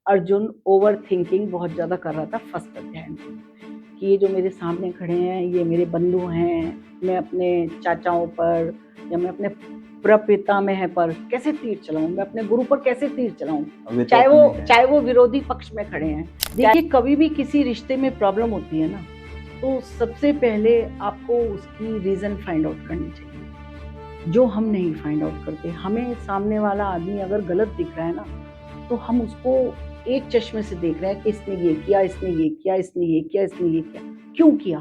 Arjun over thinking बहुत ज़्यादा कर रहा था फर्स्ट अध्याय में, कि ये जो मेरे सामने खड़े हैं ये मेरे बंधु हैं, मैं अपने चाचाओं पर या मैं अपने प्रपितामह पर कैसे तीर चलाऊं, मैं अपने गुरु पर कैसे तीर चलाऊं, चाहे वो विरोधी पक्ष में खड़े हैं। देखिए, कभी भी किसी रिश्ते में प्रॉब्लम होती है ना, तो सबसे पहले आपको उसकी रीज़न फाइंड आउट करनी चाहिए, जो हम नहीं फाइंड आउट करते। हमें सामने वाला आदमी अगर गलत दिख रहा है ना, तो हम उसको एक चश्मे से देख रहे हैं कि इसने ये किया, इसने ये किया, इसने ये किया, इसने ये किया, क्यों किया?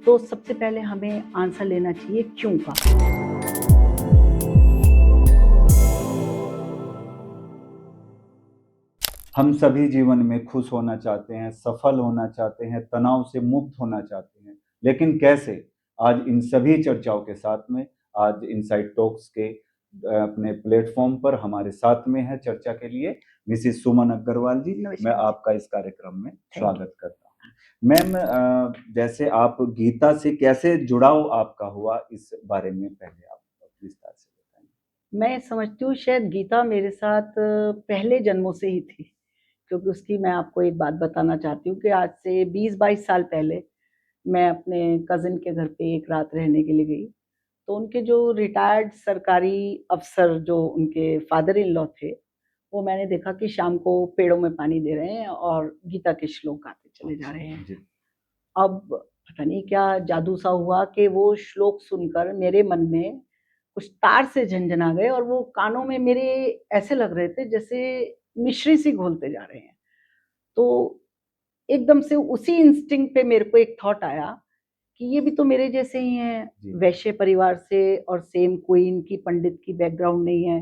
तो सबसे पहले हमें आंसर लेना चाहिए क्यों का। हम सभी जीवन में खुश होना चाहते हैं, सफल होना चाहते हैं, तनाव से मुक्त होना चाहते हैं, लेकिन कैसे? आज इन सभी चर्चाओं के साथ में आज इनसाइड टॉक्स के अपने प्लेटफॉर्म पर हमारे साथ में है चर्चा के लिए मिसेस सुमन अग्रवाल जी। मैं आपका इस कार्यक्रम में स्वागत करता हूँ। मैम, जैसे आप गीता से कैसे जुड़ाव आपका हुआ, इस बारे में पहले आप विस्तार से बताएं। मैं समझती हूँ शायद गीता मेरे साथ पहले जन्मों से ही थी, क्योंकि उसकी मैं आपको एक बात बताना चाहती हूँ कि आज से 20-22 साल पहले मैं अपने कज़िन के घर पे एक रात रहने के लिए गई। तो उनके जो रिटायर्ड सरकारी अफ़सर जो उनके फादर इन लॉ थे, वो मैंने देखा कि शाम को पेड़ों में पानी दे रहे हैं और गीता के श्लोक गाते चले जा रहे हैं। अब पता नहीं क्या जादू सा हुआ कि वो श्लोक सुनकर मेरे मन में कुछ तार से झनझना गए और वो कानों में मेरे ऐसे लग रहे थे जैसे मिश्री सी घोलते जा रहे हैं। तो एकदम से उसी इंस्टिंक्ट पे मेरे को एक थॉट आया कि ये भी तो मेरे जैसे ही हैं, वैश्य परिवार से और सेम क्वीन की, पंडित की बैकग्राउंड नहीं है।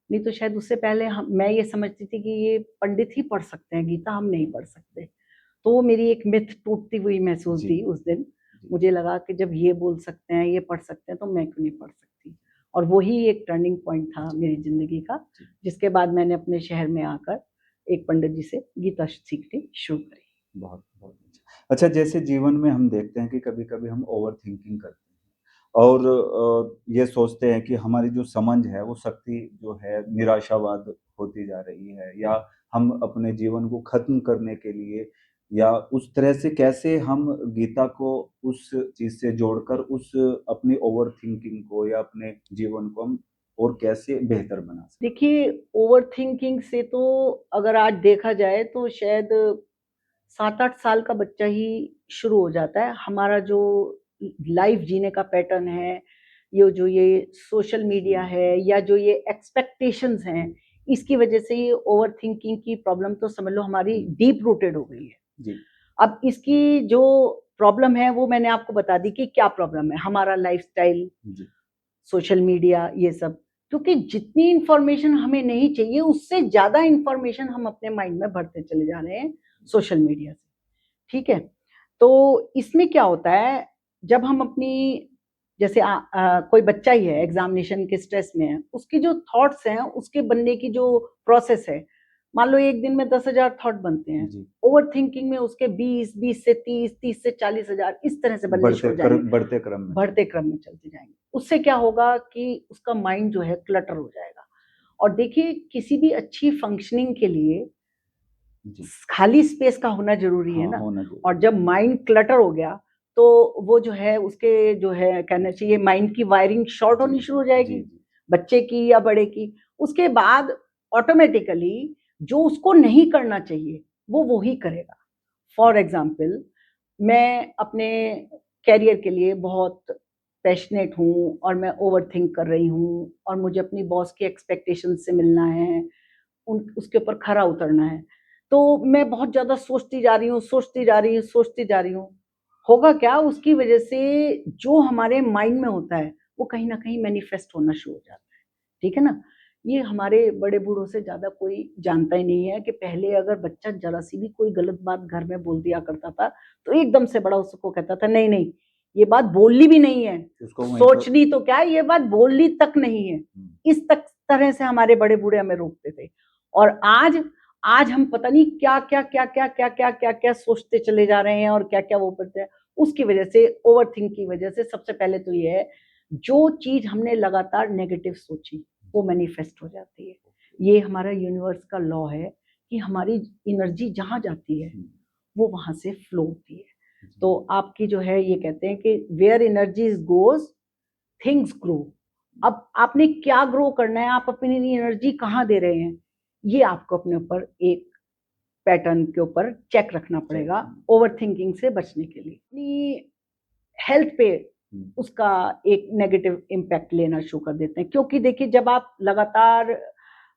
नहीं तो शायद उससे पहले मैं ये समझती थी कि ये पंडित ही पढ़ सकते हैं गीता, हम नहीं पढ़ सकते। तो वो मेरी एक मिथ टूटती हुई महसूस हुई उस दिन। मुझे लगा कि जब ये बोल सकते हैं, ये पढ़ सकते हैं, तो मैं क्यों नहीं पढ़ सकती? और वही एक टर्निंग पॉइंट था मेरी ज़िंदगी का, जिसके बाद मैंने अपने शहर में आकर एक पंडित जी से गीता सीखनी शुरू करी। बहुत बहुत अच्छा। जैसे जीवन में हम देखते हैं कि कभी-कभी हम ओवर थिंकिंग करते हैं और ये सोचते हैं कि हमारी जो समझ है, वो शक्ति जो है निराशावाद होती जा रही है, या हम अपने जीवन को खत्म करने के लिए, या उस तरह से कैसे हम गीता को उस चीज़ से जोड़कर उस अपनी ओवर थिंकिंग को या अपने जीवन को हम और कैसे बेहतर बना सकते हैं? देखिए, ओवर थिंकिंग से तो अगर आज देखा जाए तो शायद 7-8 साल का बच्चा ही शुरू हो जाता है। हमारा जो लाइफ जीने का पैटर्न है, ये सोशल मीडिया है या जो ये एक्सपेक्टेशंस हैं, इसकी वजह से ये ओवर थिंकिंग की प्रॉब्लम तो समझ लो हमारी डीप रूटेड हो गई है। जी। अब इसकी जो प्रॉब्लम है वो मैंने आपको बता दी कि क्या प्रॉब्लम है, हमारा लाइफ़स्टाइल, सोशल मीडिया, ये सब। क्योंकि जितनी इन्फॉर्मेशन हमें नहीं चाहिए, उससे ज़्यादा इन्फॉर्मेशन हम अपने माइंड में भरते चले जा रहे हैं सोशल मीडिया से, ठीक है? तो इसमें क्या होता है, जब हम अपनी जैसे कोई बच्चा ही है, एग्ज़ामिनेशन के स्ट्रेस में है, उसके जो थॉट्स हैं, उसके बनने की जो प्रोसेस है, मान लो एक दिन में 10,000 थॉट बनते हैं। ओवर थिंकिंग में उसके 20, 20 से 30, 30 से 40,000 इस तरह से बनने शुरू हो जाएंगे। बढ़ते क्रम में चलते जाएंगे। उससे क्या होगा कि उसका माइंड जो है क्लटर हो जाएगा। और देखिए, किसी भी अच्छी फंक्शनिंग के लिए खाली स्पेस का होना ज़रूरी है ना। और जब माइंड क्लटर हो गया, तो वो जो है उसके जो है कहना चाहिए माइंड की वायरिंग शॉर्ट होनी शुरू हो जाएगी, बच्चे की या बड़े की। उसके बाद ऑटोमेटिकली जो उसको नहीं करना चाहिए, वो ही करेगा। फॉर एग्ज़ाम्पल, मैं अपने करियर के लिए बहुत पैशनेट हूँ और मैं ओवरथिंक कर रही हूँ और मुझे अपनी बॉस की एक्सपेक्टेशंस से मिलना है, उसके ऊपर खरा उतरना है। तो मैं बहुत ज़्यादा सोचती जा रही हूँ, सोचती जा रही हूँ, सोचती जा रही हूँ। होगा क्या, उसकी वजह से जो हमारे माइंड में होता है, वो कहीं न कहीं मैनिफेस्ट होना शुरू हो जाता है, ठीक है ना? ये हमारे बड़े बूढ़ों से ज़्यादा कोई जानता ही नहीं है कि पहले अगर बच्चा ज़रा-सी भी कोई गलत बात घर में बोल दिया करता था, तो एकदम से बड़ा उसको कहता था, नहीं, नहीं, ये बात बोलनी भी नहीं है, सोचनी तो क्या है, ये बात बोलनी तक नहीं है। इस तरह से हमारे बड़े बूढ़े हमें रोकते थे। और आज हम पता नहीं क्या सोचते चले जा रहे हैं और क्या-क्या वो करते हैं। उसकी वजह से, ओवरथिंक की वजह से सबसे पहले तो ये है, जो चीज़ हमने लगातार नेगेटिव सोची, वो मैनिफेस्ट हो जाती है। ये हमारा यूनिवर्स का लॉ है कि हमारी एनर्जी जहाँ जाती है वो वहां से फ्लो होती है। तो आपकी जो है ये कहते हैं कि where energy goes things grow. अब आपने क्या ग्रो करना है, आप अपनी एनर्जी कहाँ दे रहे हैं, ये आपको अपने ऊपर एक पैटर्न के ऊपर चेक रखना पड़ेगा ओवर थिंकिंग से बचने के लिए। अपनी हेल्थ पे उसका एक नेगेटिव इम्पैक्ट लेना शुरू कर देते हैं, क्योंकि देखिए जब आप लगातार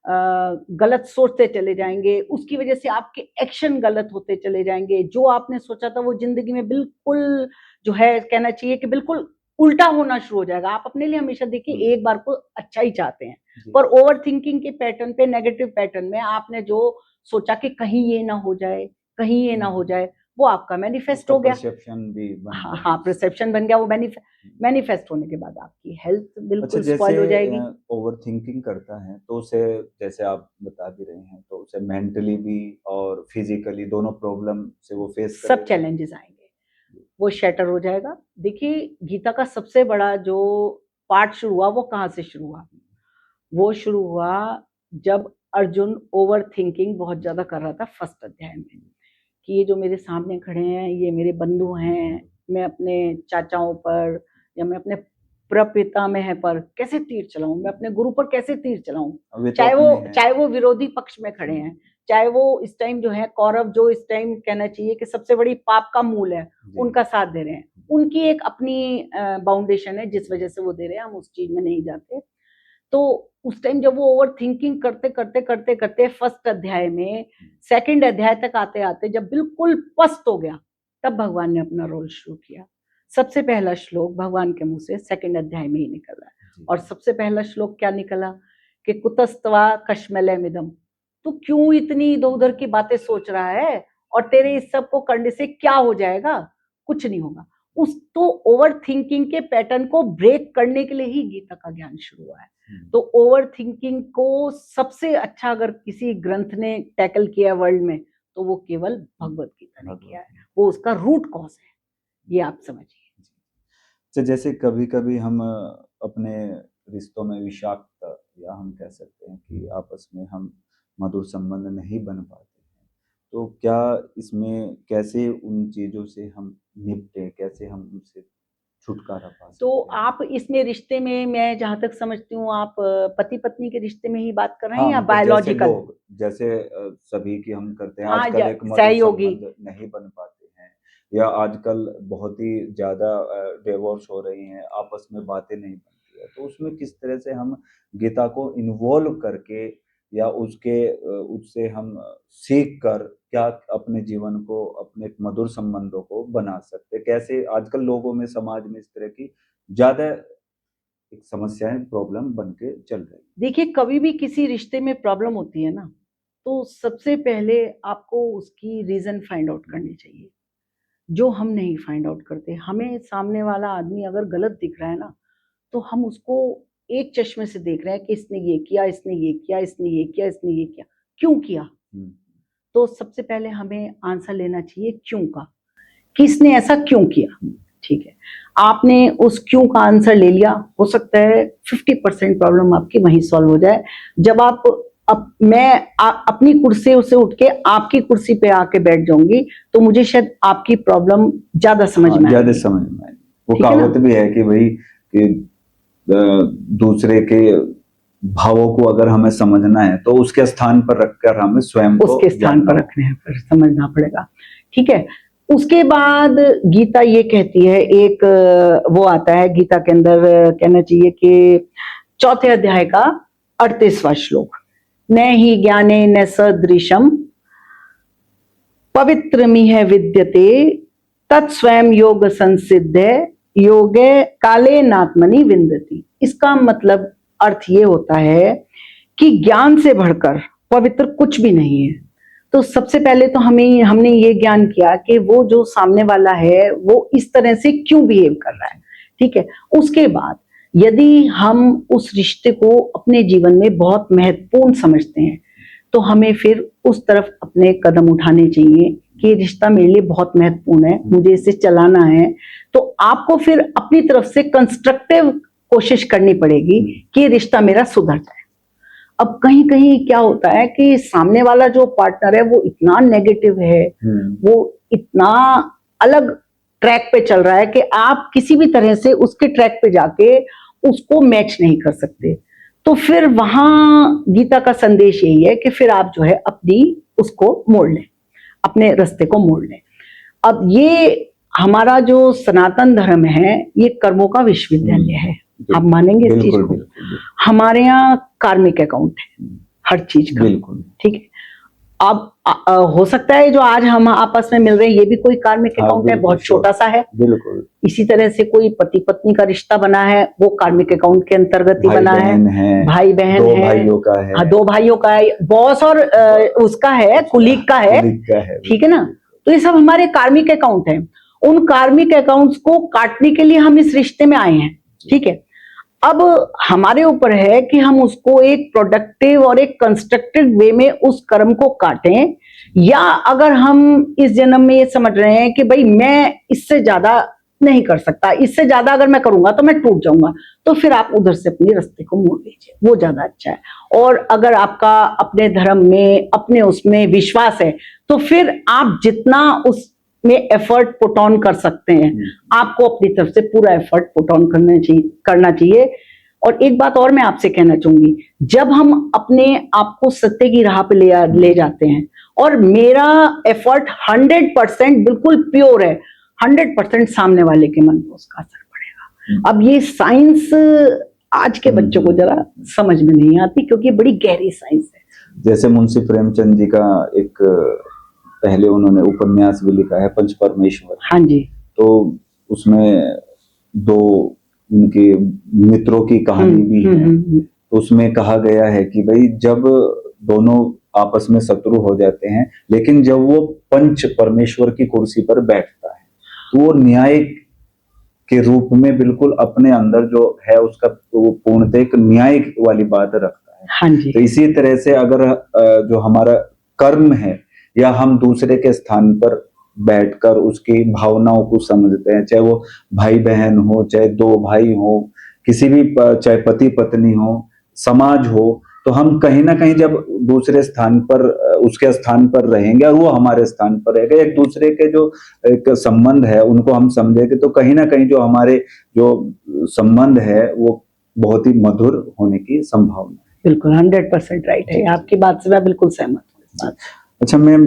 गलत सोचते चले जाएंगे, उसकी वजह से आपके एक्शन गलत होते चले जाएंगे। जो आपने सोचा था वो जिंदगी में बिल्कुल जो है कहना चाहिए कि बिल्कुल उल्टा होना शुरू हो जाएगा। आप अपने लिए हमेशा देखिए एक बार को अच्छा ही चाहते हैं, पर ओवर थिंकिंग के पैटर्न पे, नेगेटिव पैटर्न में आपने जो सोचा कि कहीं ये ना हो जाए, कहीं ये ना हो जाए, वो आपका मैनिफेस्ट हो गया। परसेप्शन भी बन हाँ हाँ, परसेप्शन बन गया। वो मैनिफेस्ट होने के बाद आपकी हेल्थ बिल्कुल स्पॉइल हो जाएगी। ओवर थिंकिंग करता है तो उसे, जैसे आप बता भी रहे हैं, तो उसे मेंटली भी और फिजिकली दोनों प्रॉब्लम से वो फेस सब चैलेंजेस आएंगे, वो शैटर हो जाएगा। देखिए गीता का सबसे बड़ा जो पार्ट शुरू हुआ वो कहाँ से शुरू हुआ? वो शुरू हुआ जब अर्जुन ओवर थिंकिंग बहुत ज्यादा कर रहा था फर्स्ट अध्याय में, कि ये जो मेरे सामने खड़े हैं ये मेरे बंधु हैं, मैं अपने चाचाओं पर या मैं अपने प्रपितामह पर कैसे तीर चलाऊं, मैं अपने गुरु पर कैसे तीर चलाऊं, चाहे वो विरोधी पक्ष में खड़े हैं, चाहे वो इस टाइम जो है कौरव, जो इस टाइम कहना चाहिए कि सबसे बड़ी पाप का मूल है, उनका साथ दे रहे हैं। उनकी एक अपनी बाउंडेशन है जिस वजह से वो दे रहे हैं, हम उस चीज में नहीं जाते। तो उस टाइम जब वो ओवर थिंकिंग करते करते करते करते फर्स्ट अध्याय में सेकंड अध्याय तक आते आते जब बिल्कुल पस्त हो गया, तब भगवान ने अपना रोल शुरू किया। सबसे पहला श्लोक भगवान के मुंह से सेकंड अध्याय में ही निकला, और सबसे पहला श्लोक क्या निकला कि कुतस्त्वा कश्मलमिदं, तू क्यों इतनी इधर उधर की बातें सोच रहा है, और तेरे इस सब को करने से क्या हो जाएगा, कुछ नहीं होगा। उस तो ओवर थिंकिंग के पैटर्न को ब्रेक करने के लिए ही गीता का ज्ञान शुरू हुआ है। तो ओवर थिंकिंग को सबसे अच्छा अगर किसी ग्रंथ ने टैकल किया वर्ल्ड में तो वो केवल भगवत गीता ने किया है, वो उसका रूट कॉज है, ये आप समझिए। तो जैसे कभी कभी हम अपने रिश्तों में विषाक्त, या हम कह सकते हैं कि आपस में हम मधुर संबंध नहीं बन पाते हैं, तो क्या इसमें कैसे उन चीजों से हम निपटे, कैसे हम उनसे छुटकारा पा सकते तो हैं? आप इसमें रिश्ते में, मैं जहां तक समझती हूँ आप पति पत्नी के रिश्ते में ही बात कर रहे हैं, या मतलब बायोलॉजिकल? जैसे सभी की हम करते हैं, हाँ, आजकल एक मधुर सहयोगी। संबंध नहीं बन पाते हैं, या आजकल बहुत ही ज्यादा डिवोर्स हो रही हैं, आपस में बातें नहीं बनती है, तो उसमें किस तरह से हम गीता को इन्वॉल्व करके या उससे हम सीख कर क्या अपने जीवन को, अपने मधुर संबंधों को बना सकते, कैसे आजकल लोगों में, समाज में इस तरह की ज्यादा एक समस्याएं, प्रॉब्लम बन के चल रही है? देखिए कभी भी किसी रिश्ते में प्रॉब्लम होती है ना, तो सबसे पहले आपको उसकी रीजन फाइंड आउट करनी चाहिए, जो हम नहीं फाइंड आउट करते। हमें सामने वाला आदमी अगर गलत दिख रहा है ना, तो हम उसको एक चश्मे से देख रहे हैं कि इसने ये किया, इसने ये किया, इसने ये किया, इसने ये किया, क्यों किया? तो सबसे पहले हमें आंसर लेना चाहिए क्यों का, कि इसने ऐसा क्यों किया। ठीक है, आपने उस क्यों का आंसर ले लिया, हो सकता है 50% प्रॉब्लम आपकी वहीं सॉल्व हो जाए। जब आप अपनी कुर्सी से उठ के आपकी कुर्सी पे आके बैठ जाऊंगी तो मुझे शायद आपकी प्रॉब्लम ज्यादा समझ में आएगी। वो कहावत भी है कि भाई कि दूसरे के भावों को अगर हमें समझना है तो उसके स्थान पर रखकर हमें स्वयं को उसके स्थान पर रखने पर समझना पड़ेगा। ठीक है, उसके बाद गीता ये कहती है, एक वो आता है गीता के अंदर, कहना चाहिए कि चौथे अध्याय का 38वां श्लोक, न ही ज्ञाने न सदृशम पवित्रमिह विद्यते तत्स्वयं योग संसिद्ध योगे काले नात्मनि विन्दति। इसका मतलब अर्थ ये होता है कि ज्ञान से बढ़कर पवित्र कुछ भी नहीं है। तो सबसे पहले तो हमने ये ज्ञान किया कि वो जो सामने वाला है वो इस तरह से क्यों बिहेव कर रहा है। ठीक है, उसके बाद यदि हम उस रिश्ते को अपने जीवन में बहुत महत्वपूर्ण समझते हैं तो हमें फिर उस तरफ अपने कदम उठाने चाहिए कि रिश्ता मेरे लिए बहुत महत्वपूर्ण है, मुझे इसे चलाना है। तो आपको फिर अपनी तरफ से कंस्ट्रक्टिव कोशिश करनी पड़ेगी कि रिश्ता मेरा सुधर जाए। अब कहीं कहीं क्या होता है कि सामने वाला जो पार्टनर है वो इतना नेगेटिव है, वो इतना अलग ट्रैक पे चल रहा है कि आप किसी भी तरह से उसके ट्रैक पे जाके उसको मैच नहीं कर सकते। तो फिर वहां गीता का संदेश यही है कि फिर आप जो है अपनी उसको मोड़ लें, अपने रास्ते को मोड़ लें। अब ये हमारा जो सनातन धर्म है ये कर्मों का विश्वविद्यालय है, आप मानेंगे इस चीज को? हमारे यहाँ कार्मिक अकाउंट है हर चीज का, ठीक है। अब हो सकता है जो आज हम आपस में मिल रहे हैं ये भी कोई कार्मिक अकाउंट है, बहुत छोटा सा है। बिल्कुल। इसी तरह से कोई पति पत्नी का रिश्ता बना है वो कार्मिक अकाउंट के अंतर्गत ही बना है। भाई बहन है, भाइयों का है, हाँ 2 भाइयों का है, बॉस और उसका है, कुलीग का है, ठीक है ना। तो ये सब हमारे कार्मिक अकाउंट है। उन कार्मिक अकाउंट्स को काटने के लिए हम इस रिश्ते में आए हैं, ठीक है। अब हमारे ऊपर है कि हम उसको एक प्रोडक्टिव और एक कंस्ट्रक्टिव वे में उस कर्म को काटें, या अगर हम इस जन्म में ये समझ रहे हैं कि भाई मैं इससे ज्यादा नहीं कर सकता, इससे ज्यादा अगर मैं करूंगा तो मैं टूट जाऊंगा, तो फिर आप उधर से अपने रास्ते को मोड़ लीजिए, वो ज्यादा अच्छा है। और अगर आपका अपने धर्म में अपने उसमें विश्वास है तो फिर आप जितना उस में एफर्ट पुट ऑन कर सकते हैं, आपको अपनी तरफ से पूरा एफर्ट पुट ऑन करना चाहिए। और एक बात और मैं आपसे कहना चाहूंगी, जब हम अपने आप को सत्य की राह पे ले जाते हैं और मेरा एफर्ट 100% बिल्कुल प्योर है, 100% सामने वाले के मन पर उसका असर पड़ेगा। अब ये साइंस आज के बच्चों को जरा समझ में नहीं आती, क्योंकि बड़ी गहरी साइंस है। जैसे मुंशी प्रेमचंद जी का एक पहले उन्होंने उपन्यास भी लिखा है पंच परमेश्वर। हाँ जी। तो उसमें 2 उनके मित्रों की कहानी भी है। तो उसमें कहा गया है कि भाई जब दोनों आपस में शत्रु हो जाते हैं, लेकिन जब वो पंच परमेश्वर की कुर्सी पर बैठता है तो वो न्याय के रूप में बिल्कुल अपने अंदर जो है उसका वो पूर्णतः एक न्याय वाली बात रखता है। हाँ जी। तो इसी तरह से अगर जो हमारा कर्म है या हम दूसरे के स्थान पर बैठकर उसकी भावनाओं को समझते हैं, चाहे वो भाई बहन हो, चाहे 2 भाई हो, किसी भी, चाहे पति पत्नी हो, समाज हो, तो हम कहीं ना कहीं जब दूसरे स्थान पर उसके स्थान पर रहेंगे और वो हमारे स्थान पर रहेगा, एक दूसरे के जो एक संबंध है उनको हम समझेंगे, तो कहीं ना कहीं जो हमारे जो संबंध है वो बहुत ही मधुर होने की संभावना है। बिल्कुल 100% राइट है, आपकी बात से मैं बिल्कुल सहमत हूँ। अच्छा मैम,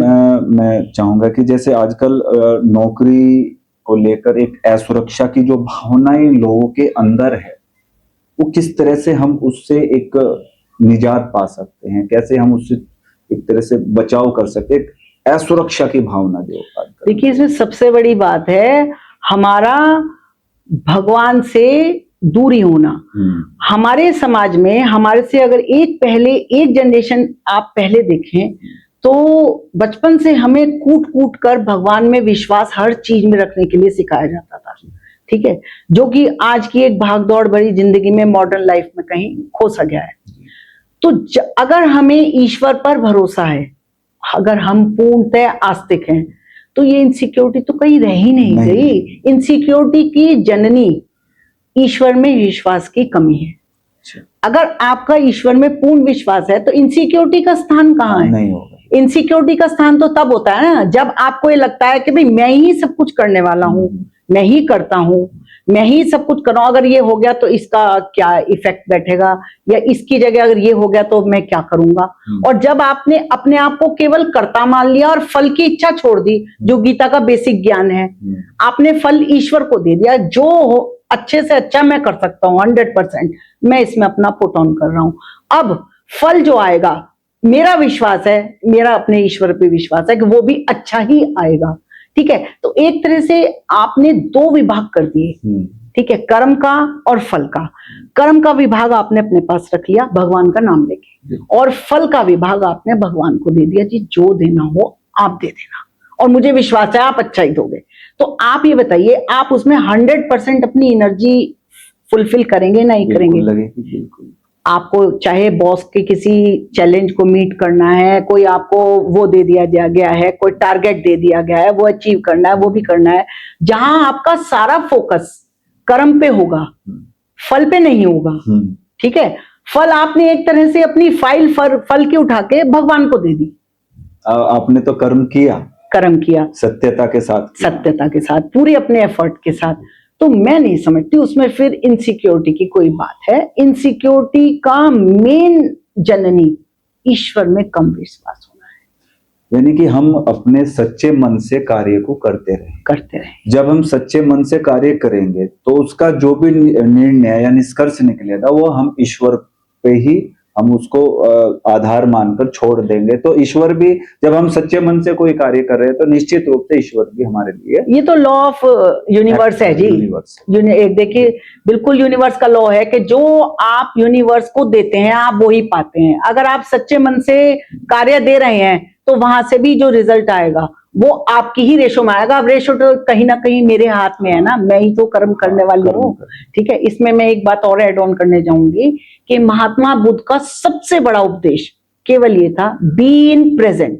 मैं चाहूंगा कि जैसे आजकल नौकरी को लेकर एक असुरक्षा की जो भावनाएं लोगों के अंदर है, वो किस तरह से हम उससे एक निजात पा सकते हैं, कैसे हम उससे एक तरह से बचाव कर सकते हैं, असुरक्षा की भावना जो। देखिए इसमें सबसे बड़ी बात है हमारा भगवान से दूरी होना। हमारे समाज में हमारे से अगर एक जनरेशन आप पहले देखें तो बचपन से हमें कूट कूट कर भगवान में विश्वास हर चीज में रखने के लिए सिखाया जाता था, ठीक है, जो कि आज की एक भागदौड़ भरी जिंदगी में मॉडर्न लाइफ में कहीं खो सा गया है। तो अगर हमें ईश्वर पर भरोसा है, अगर हम पूर्णतः आस्तिक हैं, तो ये इनसिक्योरिटी तो कहीं रह ही नहीं गई। इनसिक्योरिटी की जननी ईश्वर में विश्वास की कमी है। अगर आपका ईश्वर में पूर्ण विश्वास है तो इनसिक्योरिटी का स्थान कहाँ है? नहीं होगा। इनसिक्योरिटी का स्थान तो तब होता है ना जब आपको ये लगता है कि भाई मैं ही सब कुछ करने वाला हूँ, मैं ही करता हूँ, मैं ही सब कुछ कर रहा हूँ, अगर ये हो गया तो इसका क्या इफेक्ट बैठेगा, या इसकी जगह अगर ये हो गया तो मैं क्या करूंगा। और जब आपने अपने आप को केवल कर्ता मान लिया और फल की इच्छा छोड़ दी, जो गीता का बेसिक ज्ञान है, आपने फल ईश्वर को दे दिया, जो अच्छे से अच्छा मैं कर सकता हूँ 100%, मैं इसमें अपना पुट ऑन कर रहा हूँ। अब फल जो आएगा, मेरा विश्वास है, मेरा अपने ईश्वर पे विश्वास है कि वो भी अच्छा ही आएगा, ठीक है। तो एक तरह से आपने 2 विभाग कर दिए, ठीक है, कर्म का और फल का। कर्म का विभाग आपने अपने पास रख लिया भगवान का नाम लेके, और फल का विभाग आपने भगवान को दे दिया, जी जो देना हो आप दे देना, और मुझे विश्वास है आप अच्छा ही दोगे। तो आप ये बताइए, आप उसमें 100% अपनी एनर्जी फुलफिल करेंगे नहीं करेंगे? बिल्कुल। आपको चाहे बॉस के किसी चैलेंज को मीट करना है, कोई आपको वो दे दिया गया है, कोई टारगेट दे दिया गया है, वो अचीव करना है, वो भी करना है, जहां आपका सारा फोकस कर्म पे होगा, फल पे नहीं होगा, ठीक है, फल आपने एक तरह से अपनी फाइल फल की उठा के भगवान को दे दी। आपने तो कर्म किया सत्यता के साथ पूरे अपने एफर्ट के साथ। तो मैं नहीं समझती उसमें फिर इनसिक्योरिटी की कोई बात है। इनसिक्योरिटी का मेन जननी ईश्वर में कम विश्वास होना है। यानी कि हम अपने सच्चे मन से कार्य को करते रहे। जब हम सच्चे मन से कार्य करेंगे तो उसका जो भी निर्णय या निष्कर्ष निकलेगा वो हम ईश्वर पे ही हम उसको आधार मानकर छोड़ देंगे। तो ईश्वर भी, जब हम सच्चे मन से कोई कार्य कर रहे हैं तो निश्चित रूप से ईश्वर भी हमारे लिए, ये तो लॉ ऑफ यूनिवर्स है जी। एक देखिए, बिल्कुल यूनिवर्स का लॉ है कि जो आप यूनिवर्स को देते हैं आप वो ही पाते हैं। अगर आप सच्चे मन से कार्य दे रहे हैं तो वहां से भी जो रिजल्ट आएगा वो आपकी ही रेशो में आएगा। अब रेशो तो कहीं ना कहीं मेरे हाथ में है ना, मैं ही तो कर्म करने वाली हूँ। ठीक है, इसमें मैं एक बात और एड ऑन करने जाऊंगी कि महात्मा बुद्ध का सबसे बड़ा उपदेश केवल ये था, बी इन प्रेजेंट,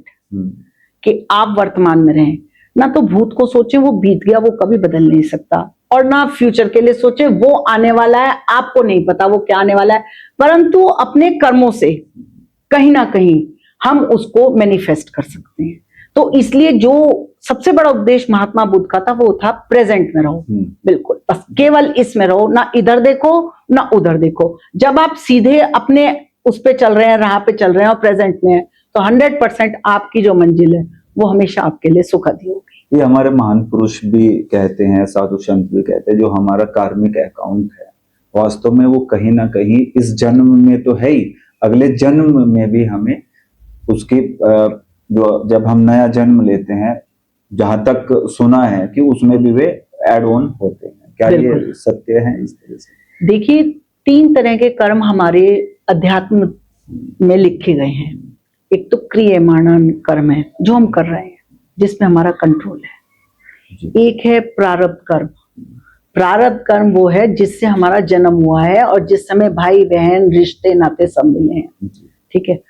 कि आप वर्तमान में रहें। ना तो भूत को सोचे, वो बीत गया, वो कभी बदल नहीं सकता, और ना फ्यूचर के लिए सोचे, वो आने वाला है, आपको नहीं पता वो क्या आने वाला है, परंतु अपने कर्मों से कहीं ना कहीं हम उसको मैनिफेस्ट कर सकते हैं। तो इसलिए जो सबसे बड़ा उपदेश महात्मा बुद्ध का था वो था प्रेजेंट में रहो। बिल्कुल, बस केवल इसमें रहो, ना इधर देखो ना उधर देखो। जब आप सीधे अपने उस पे चल रहे हैं, राह पे चल रहे हैं और प्रेजेंट में है, तो 100% आपकी जो मंजिल है वो हमेशा आपके लिए सुखद ही होगी। ये हमारे महान पुरुष भी कहते हैं, साधु संत भी कहते हैं, जो हमारा कार्मिक अकाउंट है वास्तव में वो कहीं ना कहीं इस जन्म में तो है ही, अगले जन्म में भी हमें उसकी जो जब हम नया जन्म लेते हैं, जहां तक सुना है कि उसमें भी वे एड ऑन होते हैं। क्या ये सत्य है इस तरह से? देखिए, 3 तरह के कर्म हमारे अध्यात्म में लिखे गए हैं। एक तो क्रियमाण कर्म है जो हम कर रहे हैं, जिसमें हमारा कंट्रोल है। एक है प्रारब्ध कर्म। प्रारब्ध कर्म वो है जिससे हमारा जन्म हुआ है और जिस समय भाई बहन रिश्ते नाते सब मिले हैं। ठीक है,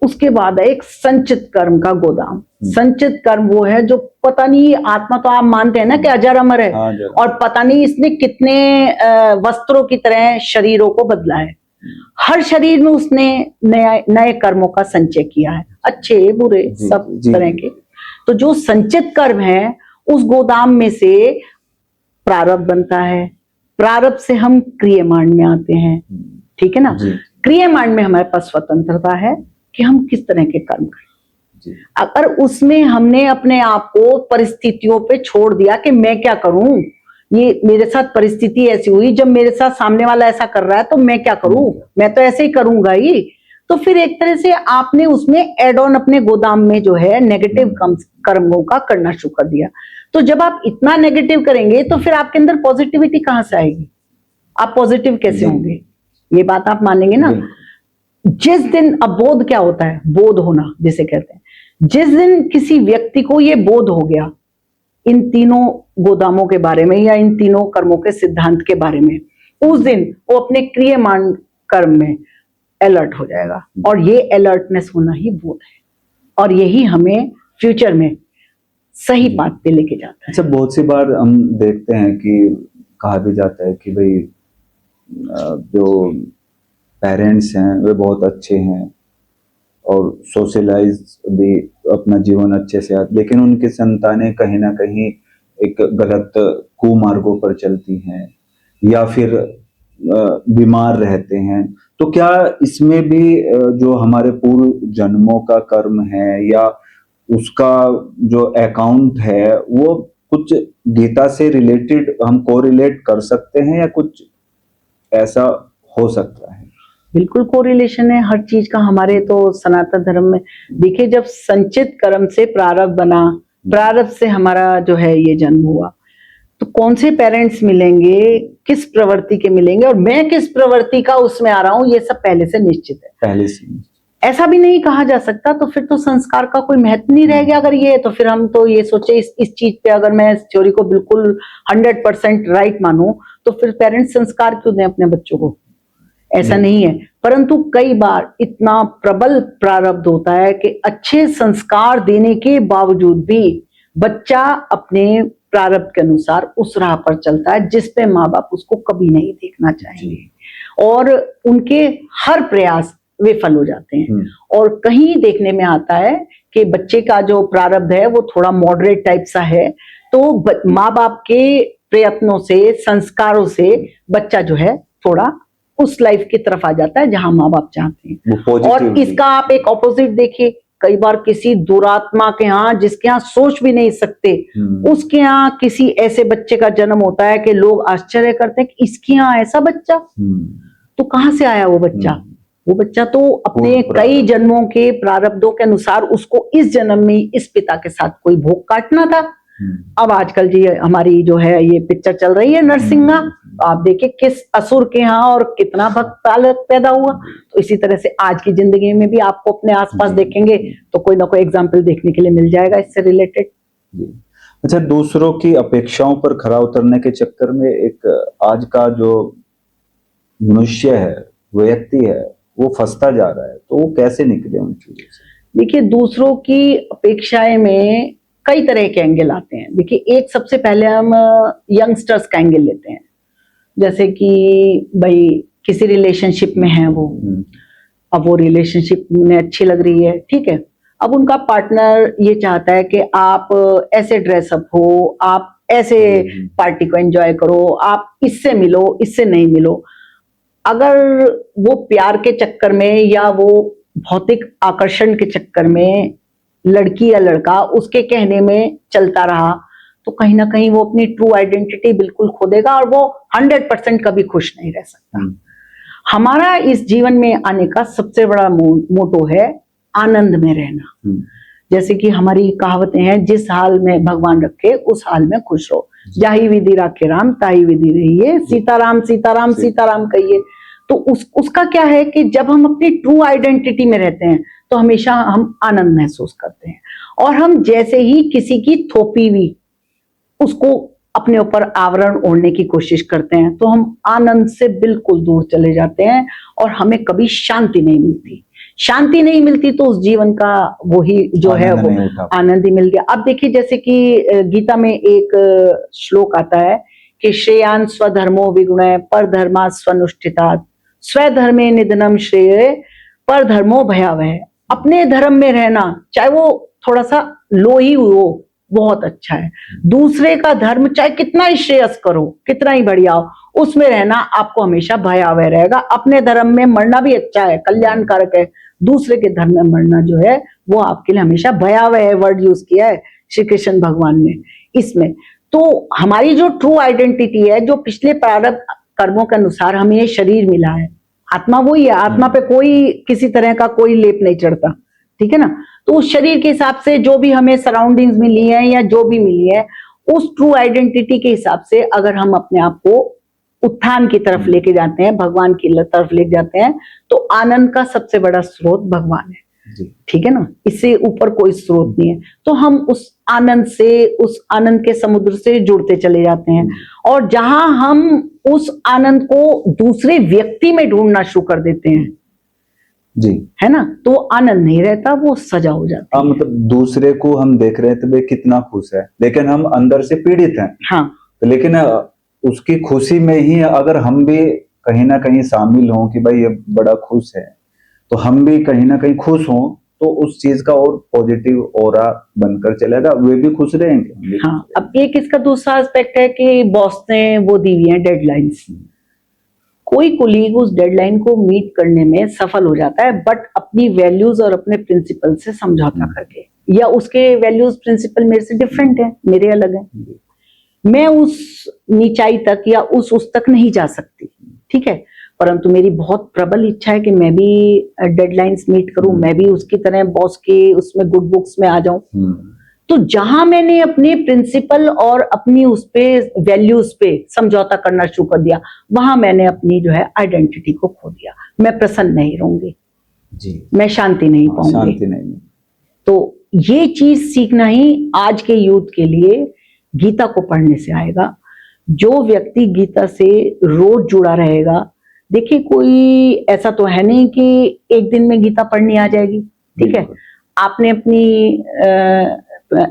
उसके बाद है एक संचित कर्म का गोदाम। संचित कर्म वो है जो पता नहीं, आत्मा तो आप मानते हैं ना कि अजर अमर है, और पता नहीं इसने कितने वस्त्रों की तरह शरीरों को बदला है। हर शरीर में उसने नए कर्मों का संचय किया है, अच्छे बुरे सब तरह के। तो जो संचित कर्म है उस गोदाम में से प्रारब्ध बनता है। प्रारब्ध से हम क्रियमाण में आते हैं। ठीक है ना, क्रियमाण में हमारे पास स्वतंत्रता है कि हम किस तरह के कर्म करें। अगर उसमें हमने अपने आप को परिस्थितियों पे छोड़ दिया कि मैं क्या करूं, ये मेरे साथ परिस्थिति ऐसी हुई, जब मेरे साथ सामने वाला ऐसा कर रहा है तो मैं क्या करूं, मैं तो ऐसे ही करूंगा ही, तो फिर एक तरह से आपने उसमें एड ऑन अपने गोदाम में जो है नेगेटिव कर्मों का करना शुरू कर दिया। तो जब आप इतना नेगेटिव करेंगे तो फिर आपके अंदर पॉजिटिविटी कहां से आएगी? आप पॉजिटिव कैसे होंगे? ये बात आप मानेंगे ना। जिस दिन, अब बोध क्या होता है? बोध होना जिसे कहते हैं। जिस दिन किसी व्यक्ति को ये बोध हो गया इन तीनों गोदामों के बारे में या इन तीनों कर्मों के सिद्धांत के बारे में, उस दिन वो अपने क्रियमाण कर्म में अलर्ट हो जाएगा। और ये अलर्टनेस होना ही बोध है, और यही हमें फ्यूचर में सही बात पे लेके जाता है। अच्छा, बहुत सी बार हम देखते हैं कि कहा भी जाता है कि भाई जो पेरेंट्स हैं वे बहुत अच्छे हैं और सोशलाइज भी अपना जीवन अच्छे से आते, लेकिन उनकी संतानें कहीं ना कहीं एक गलत कुमार्गों पर चलती हैं या फिर बीमार रहते हैं। तो क्या इसमें भी जो हमारे पूर्व जन्मों का कर्म है या उसका जो अकाउंट है वो कुछ गीता से रिलेटेड हम कोरिलेट कर सकते हैं या कुछ ऐसा हो सकता है? बिल्कुल कोरिलेशन है हर चीज का हमारे तो सनातन धर्म में। देखिए, जब संचित कर्म से प्रारब्ध बना, प्रारब्ध से हमारा जो है ये जन्म हुआ, तो कौन से पेरेंट्स मिलेंगे, किस प्रवृत्ति के मिलेंगे और मैं किस प्रवृत्ति का उसमें आ रहा हूं, ये सब पहले से निश्चित है। पहले से ऐसा भी नहीं कहा जा सकता, तो फिर तो संस्कार का कोई महत्व नहीं रह गया। अगर ये तो फिर हम तो ये सोचे इस चीज पे, अगर मैं इस थ्योरी को बिल्कुल 100% राइट मानूं तो फिर पेरेंट्स संस्कार क्यों दें अपने बच्चों को? ऐसा नहीं है। परंतु कई बार इतना प्रबल प्रारब्ध होता है कि अच्छे संस्कार देने के बावजूद भी बच्चा अपने प्रारब्ध के अनुसार उस राह पर चलता है जिस पे माँ बाप उसको कभी नहीं देखना चाहेंगे। और उनके हर प्रयास विफल हो जाते हैं। और कहीं देखने में आता है कि बच्चे का जो प्रारब्ध है वो थोड़ा मॉडरेट टाइप सा है, तो माँ बाप के प्रयत्नों से, संस्कारों से बच्चा जो है थोड़ा उस लाइफ की तरफ आ जाता है जहां माँ बाप चाहते हैं। और इसका आप एक ऑपोजिट देखिए, कई बार किसी दुरात्मा के यहाँ, जिसके यहाँ सोच भी नहीं सकते, उसके यहाँ किसी ऐसे बच्चे का जन्म होता है कि लोग आश्चर्य करते हैं कि इसके यहाँ ऐसा बच्चा, तो कहाँ से आया वो बच्चा? वो बच्चा तो अपने कई जन्मों के प्रारब्धों के अनुसार उसको इस जन्म में इस पिता के साथ कोई भोग काटना था। अब आजकल जी हमारी जो है ये पिक्चर चल रही है नरसिंहा, तो आप देखिए किस असुर के यहाँ और कितना भक्त बालक पैदा हुआ। तो इसी तरह से आज की जिंदगी में भी आपको अपने आसपास देखेंगे तो कोई ना कोई एग्जाम्पल देखने के लिए मिल जाएगा इससे रिलेटेड। अच्छा, दूसरों की अपेक्षाओं पर खरा उतरने के चक्कर में एक आज का जो मनुष्य है, व्यक्ति है, वो फंसता जा रहा है, तो वो कैसे निकले उन चीजों से? देखिए, दूसरों की अपेक्षाएं में कई तरह के एंगल आते हैं। देखिए, एक सबसे पहले हम यंगस्टर्स का एंगल लेते हैं, जैसे कि भाई किसी रिलेशनशिप में है वो, अब वो रिलेशनशिप में अच्छी लग रही है, ठीक है। अब उनका पार्टनर ये चाहता है कि आप ऐसे ड्रेसअप हो, आप ऐसे पार्टी को एंजॉय करो, आप इससे मिलो, इससे नहीं मिलो। अगर वो प्यार के चक्कर में या वो भौतिक आकर्षण के चक्कर में लड़की या लड़का उसके कहने में चलता रहा, तो कहीं ना कहीं वो अपनी ट्रू आइडेंटिटी बिल्कुल खो देगा और वो 100% कभी खुश नहीं रह सकता। हमारा इस जीवन में आने का सबसे बड़ा मोटो है आनंद में रहना। जैसे कि हमारी कहावतें हैं, जिस हाल में भगवान रखे उस हाल में खुश रहो, जाही विधि राखे राम ताही विधि रहिए, सीताराम सीताराम सीताराम कहिए। तो उसका क्या है कि जब हम अपनी ट्रू आइडेंटिटी में रहते हैं तो हमेशा हम आनंद महसूस करते हैं, और हम जैसे ही किसी की थोपी हुई उसको अपने ऊपर आवरण ओढ़ने की कोशिश करते हैं तो हम आनंद से बिल्कुल दूर चले जाते हैं और हमें कभी शांति नहीं मिलती। शांति नहीं मिलती तो उस जीवन का वही जो है वो आनंद ही मिल गया। अब देखिए, जैसे कि गीता में एक श्लोक आता है कि श्रेयान स्वधर्मो विगुणः परधर्मा स्वनुष्ठितात् स्वधर्मे निधनम श्रेय परधर्मो भयावह। अपने धर्म में रहना, चाहे वो थोड़ा सा लो ही हो, बहुत अच्छा है। दूसरे का धर्म चाहे कितना ही श्रेयस करो, कितना ही बढ़िया हो, उसमें रहना आपको हमेशा भयावह रहेगा। अपने धर्म में मरना भी अच्छा है, कल्याणकारक है, दूसरे के धर्म में मरना जो है वो आपके लिए हमेशा भयावह वर्ड यूज किया है श्री कृष्ण भगवान ने इसमें। तो हमारी जो ट्रू आइडेंटिटी है, जो पिछले प्रारब्ध कर्मों के अनुसार हमें ये शरीर मिला है, आत्मा वही है, आत्मा पे कोई किसी तरह का कोई लेप नहीं चढ़ता, ठीक है ना। तो उस शरीर के हिसाब से जो भी हमें सराउंडिंग्स मिली है या जो भी मिली है, उस ट्रू आइडेंटिटी के हिसाब से अगर हम अपने आप को उत्थान की तरफ लेके जाते हैं, भगवान की तरफ लेके जाते हैं, तो आनंद का सबसे बड़ा स्रोत भगवान है, ठीक है ना। इससे ऊपर कोई स्रोत नहीं है। तो हम उस आनंद से, उस आनंद के समुद्र से जुड़ते चले जाते हैं, और जहां हम उस आनंद को दूसरे व्यक्ति में ढूंढना शुरू कर देते हैं जी, है ना, तो आनंद नहीं रहता, वो सजा हो जाता है। मतलब दूसरे को हम देख रहे हैं तो वे कितना खुश है, लेकिन हम अंदर से पीड़ित हैं। हाँ, तो लेकिन उसकी खुशी में ही अगर हम भी कहीं ना कहीं शामिल हों कि भाई ये बड़ा खुश है, तो हम भी कहीं ना कहीं खुश हों, तो उस चीज का और पॉजिटिव ऑरा बनकर चलेगा, वे भी खुश रहेंगे। हाँ, अब एक इसका दूसरा एस्पेक्ट है कि बॉस ने वो दी हुई है डेडलाइंस। कोई कोलीग उस डेडलाइन को मीट करने में सफल हो जाता है, बट अपनी वैल्यूज और अपने प्रिंसिपल से समझौता करके, या उसके वैल्यूज प्रिंसिपल मेरे से डिफरेंट है, मेरे अलग है, मैं उस नीचाई तक या उस तक नहीं जा सकती, ठीक है, परंतु मेरी बहुत प्रबल इच्छा है कि मैं भी डेडलाइंस मीट करूं, मैं भी उसकी तरह बॉस के उसमें गुड बुक्स में आ जाऊं। तो जहां मैंने अपने प्रिंसिपल और अपनी उस पे वैल्यूज पे समझौता करना शुरू कर दिया, वहां मैंने अपनी जो है आइडेंटिटी को खो दिया। मैं प्रसन्न नहीं रहूंगी जी, मैं शांति नहीं पाऊंगी, शांति नहीं। तो ये चीज सीखना ही आज के यूथ के लिए गीता को पढ़ने से आएगा। जो व्यक्ति गीता से रोज जुड़ा रहेगा, देखिए कोई ऐसा तो है नहीं कि एक दिन में गीता पढ़नी आ जाएगी, ठीक है। आपने अपनी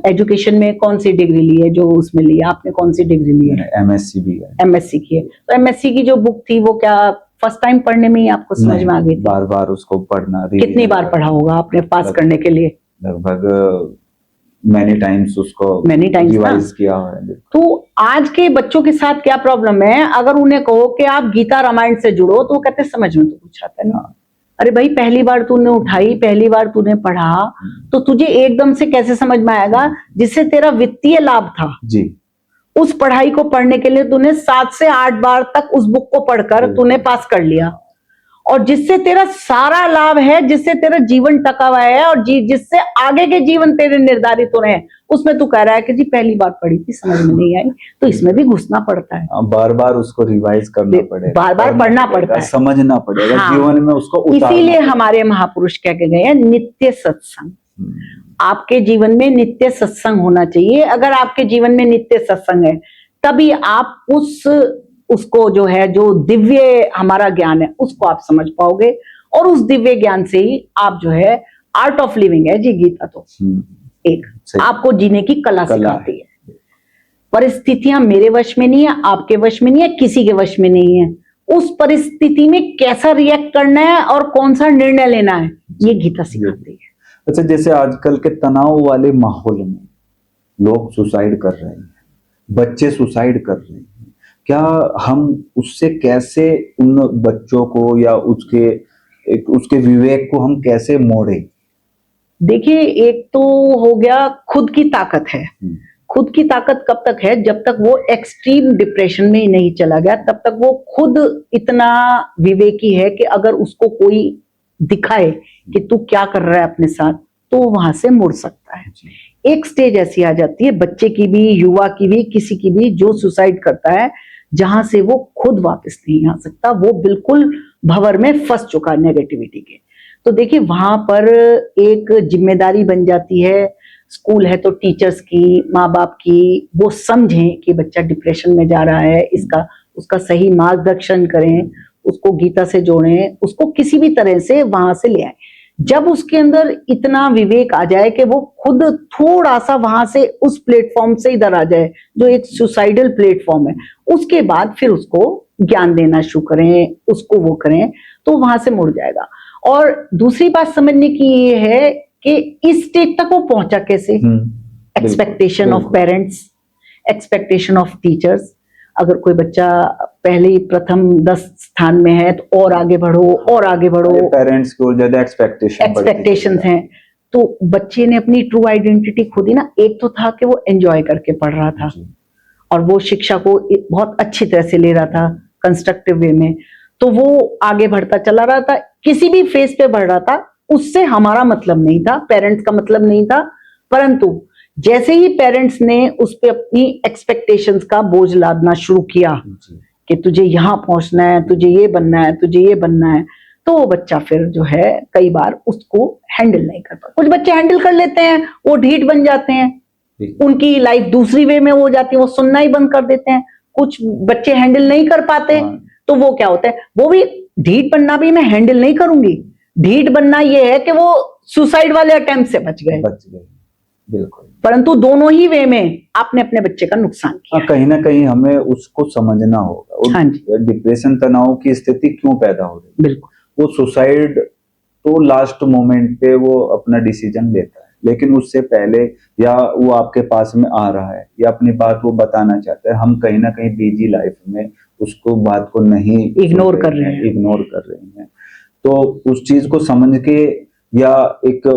एजुकेशन में कौन सी डिग्री ली है, जो उसमें ली है, आपने कौन सी डिग्री ली है? एमएससी भी है, एमएससी की है। तो एमएससी की जो बुक थी वो क्या फर्स्ट टाइम पढ़ने में ही आपको समझ में आ गई थी? बार बार उसको पढ़ना, कितनी बार पढ़ा होगा आपने पास करने के लिए? लगभग मैनी टाइम्स उसको रिवाइज किया है। तो आज के बच्चों के साथ क्या प्रॉब्लम है, अगर उन्हें कहो कि आप गीता रामायण से जुड़ो तो वो कहते समझ में तो कुछ आता नहीं। अरे भाई, पहली बार तूने उठाई, पहली बार तूने पढ़ा, तो तुझे एकदम से कैसे समझ में आएगा? जिससे तेरा वित्तीय लाभ था जी, उस पढ़ाई को पढ़ने के लिए तूने 7 से 8 बार तक उस बुक को पढ़कर तूने पास कर लिया, और जिससे तेरा सारा लाभ है, जिससे तेरा जीवन टका हुआ है और जिससे आगे के जीवन तेरे निर्धारित हो रहे हैं, उसमें तू कह रहा है कि जी पहली बार पढ़ी थी समझ में नहीं आई। तो इसमें भी घुसना पड़ता है, बार बार उसको रिवाइज करना पड़ेगा, बार बार पढ़ना पड़ता है, समझना पड़ेगा। हाँ, जीवन में उसको इसीलिए हमारे महापुरुष कह के गए हैं नित्य सत्संग। आपके जीवन में नित्य सत्संग होना चाहिए। अगर आपके जीवन में नित्य सत्संग है तभी आप उसको जो है, जो दिव्य हमारा ज्ञान है उसको आप समझ पाओगे, और उस दिव्य ज्ञान से ही आप जो है, आर्ट ऑफ लिविंग है जी गीता, तो एक आपको जीने की कला सिखाती है। परिस्थितियां मेरे वश में नहीं है, आपके वश में नहीं है, किसी के वश में नहीं है। उस परिस्थिति में कैसा रिएक्ट करना है और कौन सा निर्णय लेना है, ये गीता सिखाती है। अच्छा, जैसे आजकल के तनाव वाले माहौल में लोग सुसाइड कर रहे हैं, बच्चे सुसाइड कर रहे हैं, क्या हम उससे कैसे उन बच्चों को या उसके विवेक को हम कैसे मोड़े? देखिए, एक तो हो गया खुद की ताकत है। खुद की ताकत कब तक है? जब तक वो एक्सट्रीम डिप्रेशन में ही नहीं चला गया, तब तक वो खुद इतना विवेकी है कि अगर उसको कोई दिखाए कि तू क्या कर रहा है अपने साथ, तो वहां से मुड़ सकता है। एक स्टेज ऐसी आ जाती है बच्चे की भी, युवा की भी, किसी की भी, जो सुसाइड करता है, जहां से वो खुद वापस नहीं आ सकता, वो बिल्कुल भंवर में फंस चुका नेगेटिविटी के। तो देखिए, वहां पर एक जिम्मेदारी बन जाती है, स्कूल है तो टीचर्स की, माँ बाप की, वो समझें कि बच्चा डिप्रेशन में जा रहा है, उसका सही मार्गदर्शन करें, उसको गीता से जोड़ें, उसको किसी भी तरह से वहां से ले आए। जब उसके अंदर इतना विवेक आ जाए कि वो खुद थोड़ा सा वहां से उस प्लेटफॉर्म से इधर आ जाए जो एक सुसाइडल प्लेटफॉर्म है, उसके बाद फिर उसको ज्ञान देना शुरू करें, उसको वो करें, तो वहां से मुड़ जाएगा। और दूसरी बात समझने की ये है कि इस स्टेज तक वो पहुंचा कैसे? Expectation of parents, expectation of teachers. अगर कोई बच्चा पहले ही प्रथम 10 स्थान में है तो और आगे बढ़ो, और आगे बढ़ो। पेरेंट्स को ज्यादा एक्सपेक्टेशन हैं, तो बच्चे ने अपनी ट्रू आइडेंटिटी खुद ही ना, एक तो था कि वो एंजॉय करके पढ़ रहा था और वो शिक्षा को बहुत अच्छी तरह से ले रहा था, कंस्ट्रक्टिव वे में, तो वो आगे बढ़ता चला रहा था, किसी भी फेज पे बढ़ रहा था, उससे हमारा मतलब नहीं था, पेरेंट्स का मतलब नहीं था। परंतु जैसे ही पेरेंट्स ने उस पे अपनी एक्सपेक्टेशंस का बोझ लादना शुरू किया कि तुझे यहां पहुंचना है, तुझे ये बनना है, तुझे ये बनना है, तो वो बच्चा फिर जो है कई बार उसको हैंडल नहीं कर पाता। कुछ बच्चे हैंडल कर लेते हैं, वो ढीठ बन जाते हैं, उनकी लाइफ दूसरी वे में हो जाती है, वो सुनना ही बंद कर देते हैं। कुछ बच्चे हैंडल नहीं कर पाते, तो वो क्या होता है, वो भी ढीठ बनना भी मैं हैंडल नहीं करूंगी, ढीठ बनना ये है कि वो सुसाइड वाले अटेम्प्ट से बच गए। बिल्कुल। परंतु दोनों ही वे में आपने अपने बच्चे का नुकसान किया। कहीं ना कहीं हमें उसको समझना होगा। हाँ जी। डिप्रेशन, तनाव की स्थिति क्यों पैदा हो रही है? बिल्कुल। वो सुसाइड तो लास्ट मोमेंट पे वो अपना डिसीजन लेता है, लेकिन उससे पहले या वो आपके पास में आ रहा है या अपनी बात वो बताना चाहता है, हम कहीं ना कहीं बिजी लाइफ में उसको बात को नहीं इग्नोर कर रहे हैं। तो उस चीज को समझ के या एक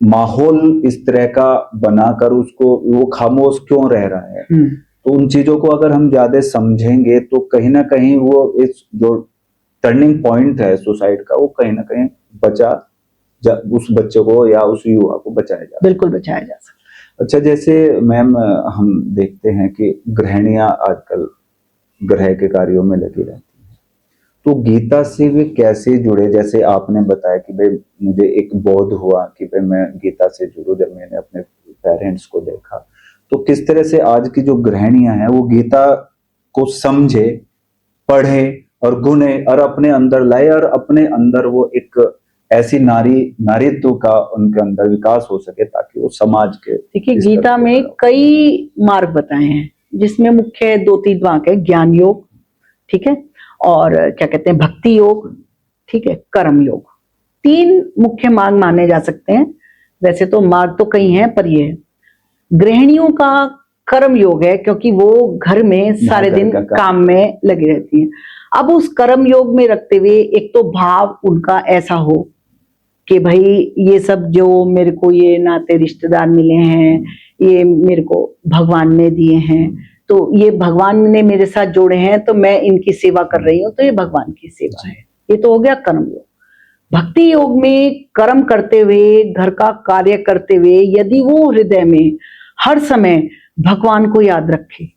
माहौल इस तरह का बनाकर उसको, वो खामोश क्यों रह रहा है, तो उन चीजों को अगर हम ज्यादा समझेंगे तो कहीं ना कहीं वो इस जो टर्निंग पॉइंट है सुसाइड का, वो कहीं ना कहीं उस बच्चे को या उस युवा को बचाया जा, बिल्कुल बचाया जा सकता। अच्छा, जैसे मैम हम देखते हैं कि गृहिणियां आजकल ग्रह के कार्यों में लगी रहती हैं, तो गीता से वे कैसे जुड़े? जैसे आपने बताया कि भाई मुझे एक बोध हुआ कि भाई मैं गीता से जुड़ूं जब मैंने अपने पेरेंट्स को देखा, तो किस तरह से आज की जो गृहिणियां हैं वो गीता को समझे, पढ़े और गुने और अपने अंदर लाए और अपने अंदर वो एक ऐसी नारीत्व का उनके अंदर विकास हो सके ताकि वो समाज के। देखिए, गीता में कई मार्ग बताए हैं जिसमें मुख्य 2-3 वाक्य है, ज्ञान योग, ठीक है, और क्या कहते हैं भक्ति योग, ठीक है, कर्म योग। 3 मुख्य मार्ग माने जा सकते हैं। वैसे तो मार्ग तो कई हैं, पर ये है गृहिणियों का कर्म योग है, क्योंकि वो घर में सारे दिन काम में लगी रहती हैं। अब उस कर्म योग में रखते हुए एक तो भाव उनका ऐसा हो कि भाई ये सब जो मेरे को ये नाते रिश्तेदार मिले हैं, ये मेरे को भगवान ने दिए हैं, तो ये भगवान ने मेरे साथ जोड़े हैं, तो मैं इनकी सेवा कर रही हूँ, तो ये भगवान की सेवा है। ये तो हो गया कर्म योग। भक्ति योग में कर्म करते हुए, घर का कार्य करते हुए, यदि वो हृदय में हर समय भगवान को याद रखे,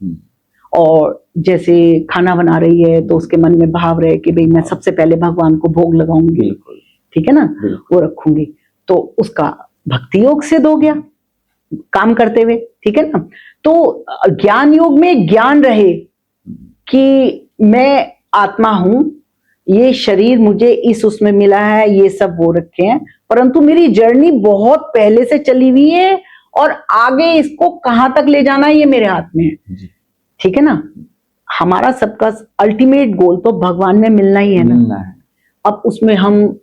और जैसे खाना बना रही है तो उसके मन में भाव रहे कि भाई मैं सबसे पहले भगवान को भोग लगाऊंगी, ठीक है ना, वो रखूंगी, तो उसका भक्ति योग सिद्ध हो गया काम करते हुए, ठीक है ना। तो ज्ञान योग में ज्ञान रहे कि मैं आत्मा हूं, ये शरीर मुझे इस उसमें मिला है, ये सब वो रखे हैं, परंतु मेरी जर्नी बहुत पहले से चली हुई है और आगे इसको कहां तक ले जाना है ये मेरे हाथ में है, ठीक है ना। हमारा सबका अल्टीमेट गोल तो भगवान में मिलना ही है ना। अब उसमें हम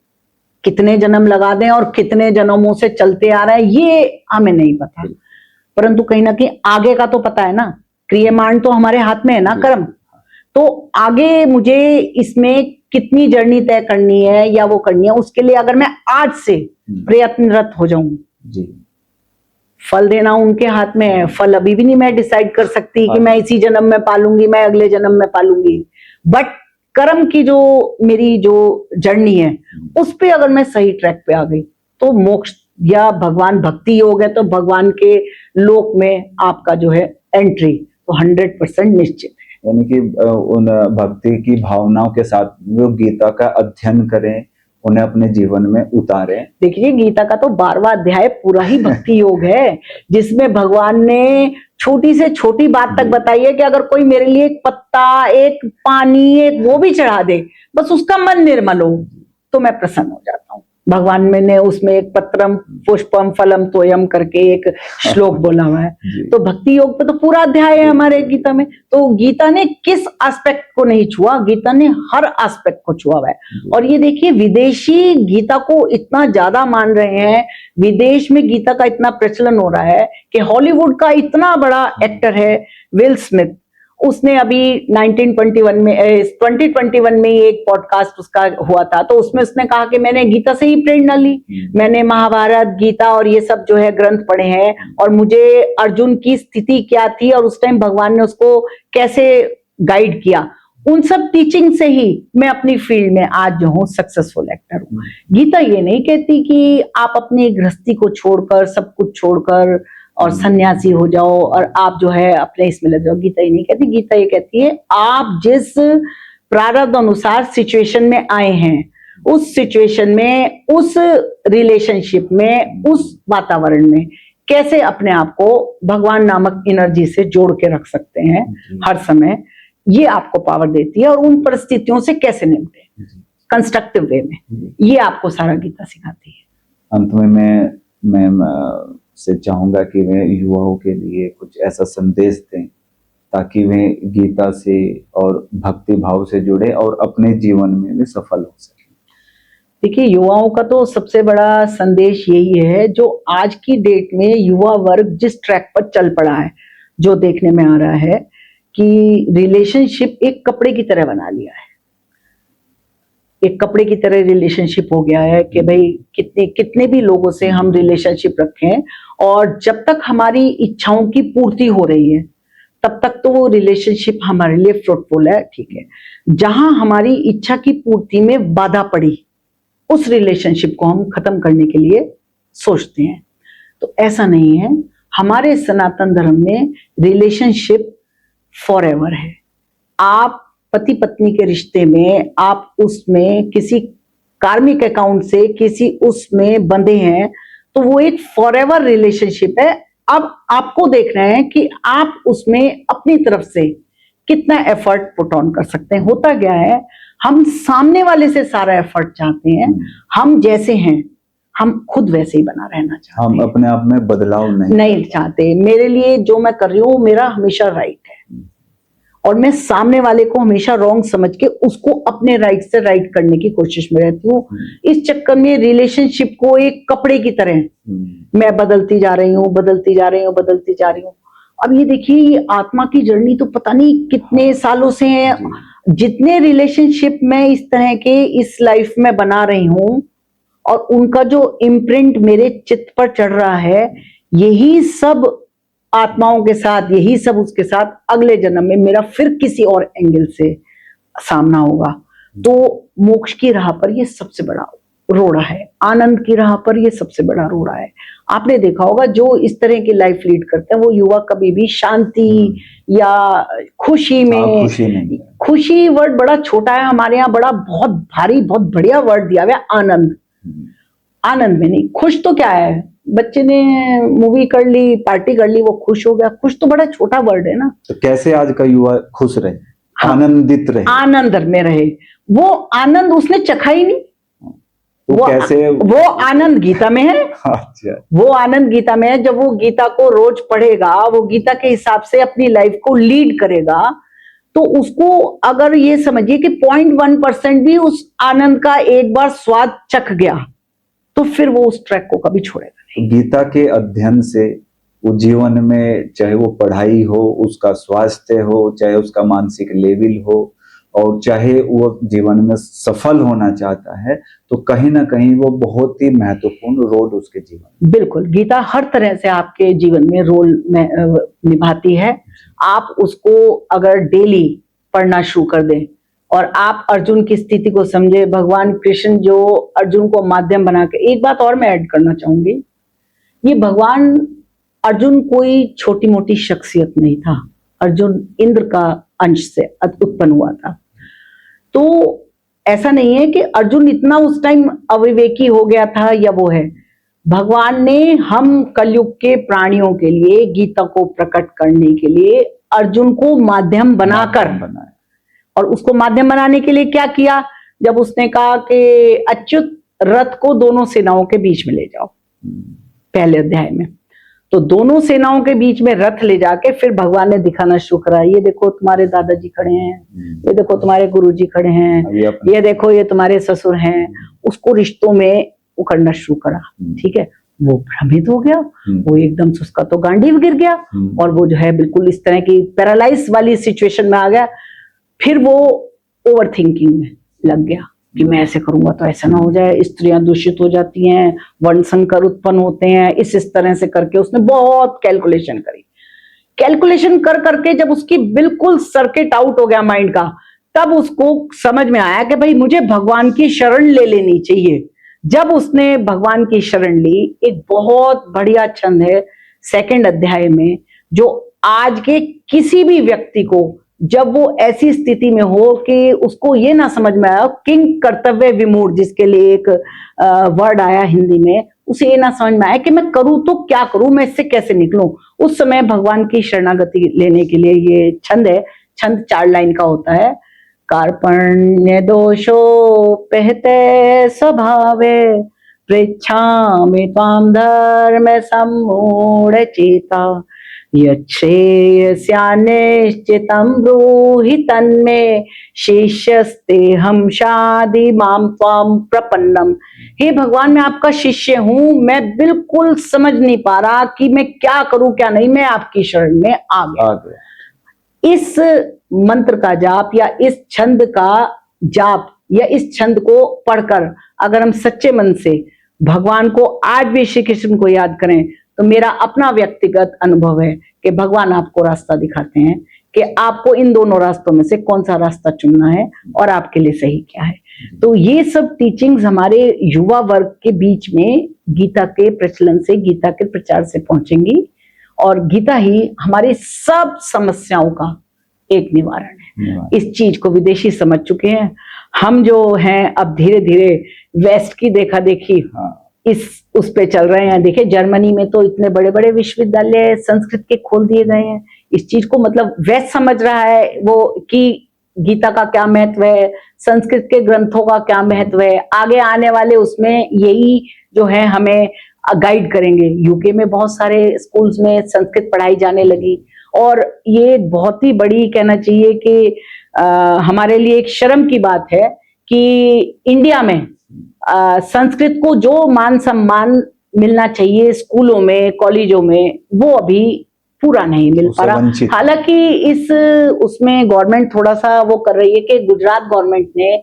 कितने जन्म लगा दें और कितने जन्मों से चलते आ रहा है ये हमें नहीं पता, परंतु कहीं ना कहीं आगे का तो पता है ना। क्रियमाण तो हमारे हाथ में है ना, कर्म। तो आगे मुझे इसमें कितनी जर्नी तय करनी है या वो करनी है, उसके लिए अगर मैं आज से प्रयत्नरत हो जाऊं, फल देना उनके हाथ में है। फल अभी भी नहीं मैं डिसाइड कर सकती कि मैं इसी जन्म में पालूंगी, मैं अगले जन्म में पालूंगी, बट कर्म की जो मेरी जो जर्नी है उस पे अगर मैं सही ट्रैक पे आ गई तो मोक्ष या भगवान भक्ति योग है तो भगवान के लोक में आपका जो है एंट्री तो 100% निश्चित है। यानी कि उन भक्ति की भावनाओं के साथ वो गीता का अध्ययन करें, उन्हें अपने जीवन में उतारें। देखिए गीता का तो 12वां अध्याय पूरा ही भक्ति योग है, जिसमें भगवान ने छोटी से छोटी बात तक बताई है कि अगर कोई मेरे लिए एक पत्ता, एक पानी, एक वो भी चढ़ा दे, बस उसका मन निर्मल हो, तो मैं प्रसन्न हो जाता हूँ। भगवान ने उसमें एक पत्रम पुष्पम फलम तोयम करके एक श्लोक बोला हुआ है। तो भक्ति योग पे तो पूरा अध्याय है हमारे गीता में। तो गीता ने किस एस्पेक्ट को नहीं छुआ, गीता ने हर एस्पेक्ट को छुआ हुआ है। और ये देखिए विदेशी गीता को इतना ज्यादा मान रहे हैं, विदेश में गीता का इतना प्रचलन हो रहा है कि हॉलीवुड का इतना बड़ा एक्टर है विल स्मिथ, उसने अभी 2021 में एक पॉडकास्ट उसका हुआ था, तो उसमें उसने कहा कि मैंने गीता से ही प्रेरणा ली, मैंने महाभारत, गीता और ये सब जो है ग्रंथ पढ़े हैं, और मुझे अर्जुन की स्थिति क्या थी और उस टाइम भगवान ने उसको कैसे गाइड किया, उन सब टीचिंग से ही मैं अपनी फील्ड में आज जो हूँ सक्सेसफुल एक्टर हूँ। गीता ये नहीं कहती कि आप अपनी गृहस्थी को छोड़कर, सब कुछ छोड़कर और सन्यासी हो जाओ और आप जो है अपने इसमें लग जाओ, गीता ये नहीं कहती। गीता ये कहती है आप जिस प्रारब्ध अनुसार सिचुएशन में आए हैं, उस सिचुएशन में, उस रिलेशनशिप में, उस वातावरण में कैसे अपने आप को भगवान नामक एनर्जी से जोड़ के रख सकते हैं हर समय, ये आपको पावर देती है। और उन परिस्थितियों से कैसे निपटे कंस्ट्रक्टिव वे में, ये आपको सारा गीता सिखाती है। अंत में मैं से चाहूंगा कि वे युवाओं के लिए कुछ ऐसा संदेश दें ताकि वे गीता से और भक्ति भाव से जुड़े और अपने जीवन में भी सफल हो सके। देखिए युवाओं का तो सबसे बड़ा संदेश यही है, जो आज की डेट में युवा वर्ग जिस ट्रैक पर चल पड़ा है, जो देखने में आ रहा है कि रिलेशनशिप एक कपड़े की तरह बना लिया है, एक कपड़े की तरह रिलेशनशिप हो गया है कि भाई कितने भी लोगों से हम रिलेशनशिप रखें, और जब तक हमारी इच्छाओं की पूर्ति हो रही है तब तक तो वो रिलेशनशिप हमारे लिए फ्रूटफुल है, ठीक है। जहां हमारी इच्छा की पूर्ति में बाधा पड़ी, उस रिलेशनशिप को हम खत्म करने के लिए सोचते हैं। तो ऐसा नहीं है, हमारे सनातन धर्म में रिलेशनशिप फॉरएवर है। आप पति पत्नी के रिश्ते में, आप उसमें किसी कार्मिक अकाउंट से किसी उसमें बंधे हैं, तो वो एक फॉरएवर रिलेशनशिप है। अब आपको देखना है कि आप उसमें अपनी तरफ से कितना एफर्ट पुट ऑन कर सकते हैं। होता क्या है, हम सामने वाले से सारा एफर्ट चाहते हैं, हम जैसे हैं हम खुद वैसे ही बना रहना चाहते हैं, हम अपने आप में बदलाव नहीं चाहते। मेरे लिए जो मैं कर रही हूँ मेरा हमेशा राइट है, और मैं सामने वाले को हमेशा रॉन्ग समझ के उसको अपने राइट से राइट करने की कोशिश में रहती हूँ। इस चक्कर में रिलेशनशिप को एक कपड़े की तरह मैं बदलती जा रही हूँ, बदलती जा रही हूँ, बदलती जा रही हूँ। अब ये देखिए, आत्मा की जर्नी तो पता नहीं कितने सालों से है। जितने रिलेशनशिप मैं इस तरह के इस लाइफ में बना रही हूँ और उनका जो इम्प्रिंट मेरे चित्त पर चढ़ रहा है, यही सब आत्माओं के साथ, यही सब उसके साथ अगले जन्म में मेरा फिर किसी और एंगल से सामना होगा। तो मोक्ष की राह पर ये सबसे बड़ा रोड़ा है, आनंद की राह पर ये सबसे बड़ा रोड़ा है। आपने देखा होगा जो इस तरह की लाइफ लीड करते हैं वो युवा कभी भी शांति या खुशी में, खुशी वर्ड बड़ा छोटा है हमारे यहाँ, बड़ा बहुत भारी बहुत बढ़िया वर्ड दिया हुआ है आनंद। आनंद में नहीं, खुश तो क्या है, बच्चे ने मूवी कर ली, पार्टी कर ली, वो खुश हो गया। खुश तो बड़ा छोटा वर्ड है ना। तो कैसे आज का युवा खुश रहे, आनंदित रहे, आनंद में रहे? वो आनंद उसने चखा ही नहीं। तो वो कैसे? वो आनंद गीता में है। अच्छा। वो आनंद गीता में है। जब वो गीता को रोज पढ़ेगा, वो गीता के हिसाब से अपनी लाइफ को लीड करेगा, तो उसको अगर ये समझिए कि 0.1% भी उस आनंद का एक बार स्वाद चख गया तो फिर वो उस ट्रैक को कभी छोड़ेगा नहीं। गीता के अध्ययन से वो जीवन में, चाहे वो पढ़ाई हो, उसका स्वास्थ्य हो, चाहे उसका मानसिक लेवल हो, और चाहे वो जीवन में सफल होना चाहता है, तो कहीं ना कहीं वो बहुत ही महत्वपूर्ण रोल उसके जीवन में। बिल्कुल, गीता हर तरह से आपके जीवन में रोल निभाती है। आप उसको अगर डेली पढ़ना शुरू कर दें और आप अर्जुन की स्थिति को समझे, भगवान कृष्ण जो अर्जुन को माध्यम बना के, एक बात और मैं ऐड करना चाहूंगी, ये भगवान अर्जुन कोई छोटी मोटी शख्सियत नहीं था। अर्जुन इंद्र का अंश से उत्पन्न हुआ था। तो ऐसा नहीं है कि अर्जुन इतना उस टाइम अविवेकी हो गया था या वो है। भगवान ने हम कलयुग के प्राणियों के लिए, गीता को प्रकट करने के लिए अर्जुन को माध्यम बनाकर बनाया। और उसको माध्यम बनाने के लिए क्या किया? जब उसने कहा कि अच्युत रथ को दोनों सेनाओं के बीच में ले जाओ, पहले अध्याय में, तो दोनों सेनाओं के बीच में रथ ले जाके फिर भगवान ने दिखाना शुरू करा। ये देखो तुम्हारे दादाजी खड़े हैं, ये देखो तुम्हारे गुरुजी खड़े हैं, ये देखो ये तुम्हारे ससुर हैं। उसको रिश्तों में वो करना शुरू करा। ठीक है, वो भ्रमित हो गया, वो एकदम से उसका तो गांडीव गिर गया और वो जो है बिल्कुल इस तरह की पैरालाइज वाली सिचुएशन में आ गया। फिर वो ओवर थिंकिंग में लग गया कि मैं ऐसे करूंगा तो ऐसा ना हो जाए, स्त्रियां दूषित हो जाती हैं, वर्ण संकर उत्पन्न होते हैं, इस तरह से करके उसने बहुत कैलकुलेशन करी। कैलकुलेशन कर करके जब उसकी बिल्कुल सर्किट आउट हो गया माइंड का, तब उसको समझ में आया कि भाई मुझे भगवान की शरण ले लेनी चाहिए। जब उसने भगवान की शरण ली, एक बहुत बढ़िया छंद है 2nd अध्याय में, जो आज के किसी भी व्यक्ति को जब वो ऐसी स्थिति में हो कि उसको ये ना समझ में आया, किंग कर्तव्य विमूढ़ जिसके लिए एक वर्ड आया हिंदी में, उसे ये ना समझ में आया कि मैं करूं तो क्या करूं, मैं इससे कैसे निकलूं, उस समय भगवान की शरणागति लेने के लिए ये छंद है। छंद 4 लाइन का होता है। कार्पण्य दोषोपहते स्वभावे पृच्छामि त्वां धर्म सम्मूढ़ चेता यच्छ्रेयस्यानिश्चितं ब्रूहि तन्मे शिष्यस्तेहं शादि मां त्वां प्रपन्नम। हे भगवान, मैं आपका शिष्य हूं, मैं बिल्कुल समझ नहीं पा रहा कि मैं क्या करूं क्या नहीं, मैं आपकी शरण में आ गया। इस मंत्र का जाप या इस छंद का जाप या इस छंद को पढ़कर अगर हम सच्चे मन से भगवान को आज भी श्री कृष्ण को याद करें, तो मेरा अपना व्यक्तिगत अनुभव है कि भगवान आपको रास्ता दिखाते हैं कि आपको इन दोनों रास्तों में से कौन सा रास्ता चुनना है और आपके लिए सही क्या है। तो ये सब टीचिंग्स हमारे युवा वर्ग के बीच में गीता के प्रचलन से, गीता के प्रचार से पहुंचेंगी और गीता ही हमारी सब समस्याओं का एक निवारण है। इस चीज को विदेशी समझ चुके हैं। हम जो हैं अब धीरे धीरे वेस्ट की देखा देखी उस पे चल रहे हैं। देखिए जर्मनी में तो इतने बड़े बड़े विश्वविद्यालय संस्कृत के खोल दिए गए हैं। इस चीज को मतलब वेस्ट समझ रहा है वो कि गीता का क्या महत्व है, संस्कृत के ग्रंथों का क्या महत्व है। आगे आने वाले उसमें यही जो है हमें गाइड करेंगे। यूके में बहुत सारे स्कूल्स में संस्कृत पढ़ाई जाने लगी और ये बहुत ही बड़ी कहना चाहिए कि हमारे लिए एक शर्म की बात है कि इंडिया में संस्कृत को जो मान सम्मान मिलना चाहिए स्कूलों में, कॉलेजों में, वो अभी पूरा नहीं मिल पा रहा। हालांकि इस उसमें गवर्नमेंट थोड़ा सा वो कर रही है कि गुजरात गवर्नमेंट ने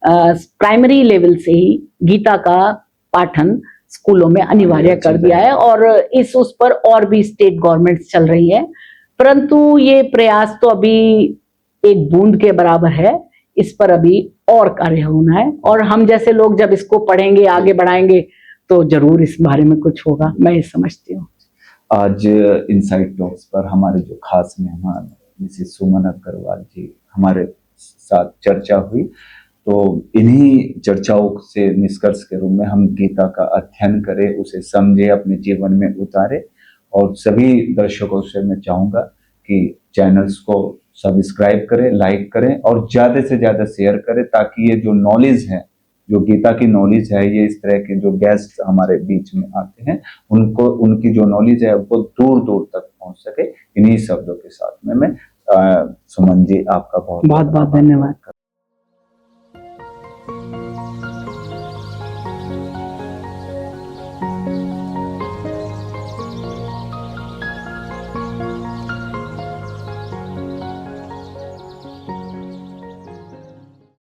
प्राइमरी लेवल से ही गीता का पाठन स्कूलों में अनिवार्य कर दिया है और उस पर और भी स्टेट गवर्नमेंट्स चल रही है, परंतु ये प्रयास तो अभी एक बूंद के बराबर है। इस पर अभी और कार्य होना है और हम जैसे लोग जब इसको पढ़ेंगे, आगे बढ़ाएंगे, तो जरूर इस बारे में कुछ होगा, मैं ये समझती हूँ। आज इनसाइड टॉक्स पर हमारे जो खास मेहमान मिसेस सुमन अग्रवाल जी हमारे साथ चर्चा हुई, तो इन्हीं चर्चाओं से निष्कर्ष के रूप में हम गीता का अध्ययन करें, उसे समझे, अपने जीवन में उतारे। और सभी दर्शकों से मैं चाहूँगा कि चैनल्स को सब्सक्राइब करें, लाइक करें और ज़्यादा से ज़्यादा शेयर करें, ताकि ये जो नॉलेज है, जो गीता की नॉलेज है, ये इस तरह के जो गेस्ट हमारे बीच में आते हैं उनको, उनकी जो नॉलेज है वो दूर दूर तक पहुंच सके। इन्हीं शब्दों के साथ में मैं सुमन जी आपका बहुत बहुत धन्यवाद।